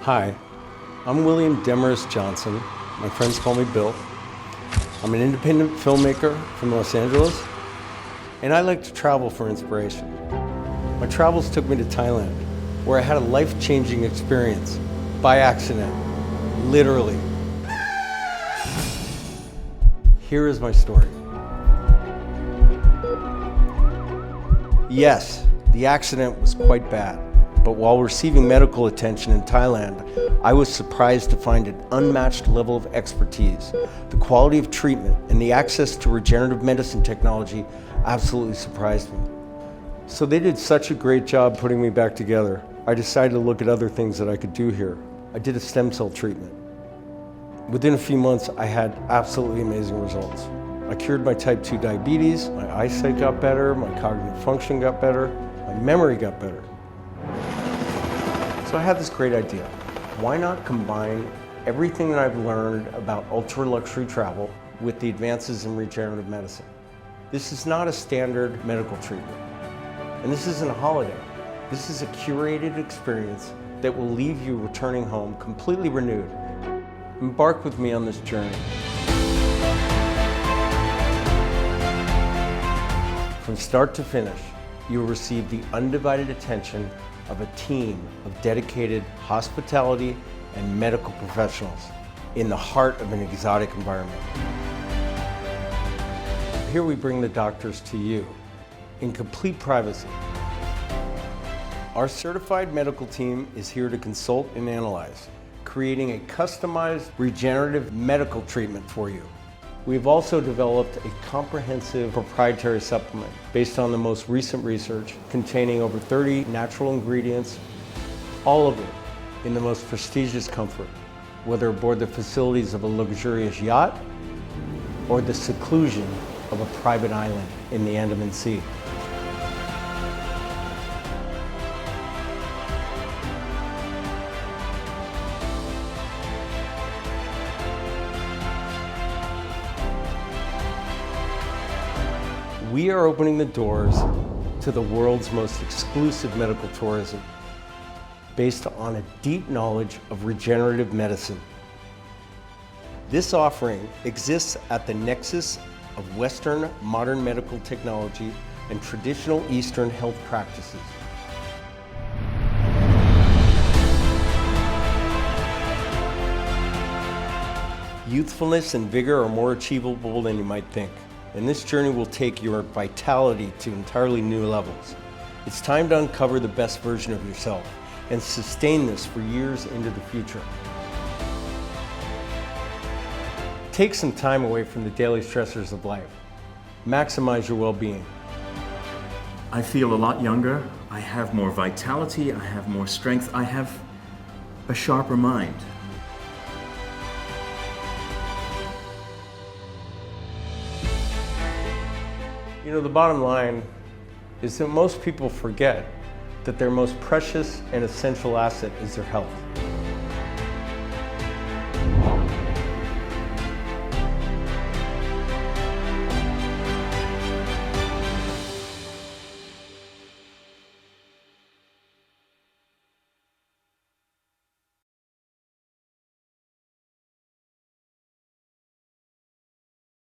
Hi, I'm William Demarest Johnson. My friends call me Bill. I'm an independent filmmaker from Los Angeles, and I like to travel for inspiration. My travels took me to Thailand, where I had a life-changing experience by accident, literally. Here is my story. Yes, the accident was quite bad, but while receiving medical attention in Thailand, I was surprised to find an unmatched level of expertise. The quality of treatment and the access to regenerative medicine technology absolutely surprised me. So they did such a great job putting me back together, I decided to look at other things that I could do here. I did a stem cell treatment. Within a few months, I had absolutely amazing results. I cured my type 2 diabetes, my eyesight got better, my cognitive function got better, my memory got better. So I had this great idea. Why not combine everything that I've learned about ultra-luxury travel with the advances in regenerative medicine? This is not a standard medical treatment, and this isn't a holiday. This is a curated experience that will leave you returning home completely renewed. Embark with me on this journey. From start to finish, you will receive the undivided attention of a team of dedicated hospitality and medical professionals in the heart of an exotic environment. Here we bring the doctors to you in complete privacy. Our certified medical team is here to consult and analyze, creating a customized regenerative medical treatment for you. We've also developed a comprehensive proprietary supplement based on the most recent research containing over 30 natural ingredients, all of it in the most prestigious comfort, whether aboard the facilities of a luxurious yacht or the seclusion of a private island in the Andaman Sea. We are opening the doors to the world's most exclusive medical tourism based on a deep knowledge of regenerative medicine. This offering exists at the nexus of Western modern medical technology and traditional Eastern health practices. Youthfulness and vigor are more achievable than you might think. And this journey will take your vitality to entirely new levels. It's time to uncover the best version of yourself and sustain this for years into the future. Take some time away from the daily stressors of life. Maximize your well-being. I feel a lot younger. I have more vitality. I have more strength. I have a sharper mind. You know, the bottom line is that most people forget that their most precious and essential asset is their health.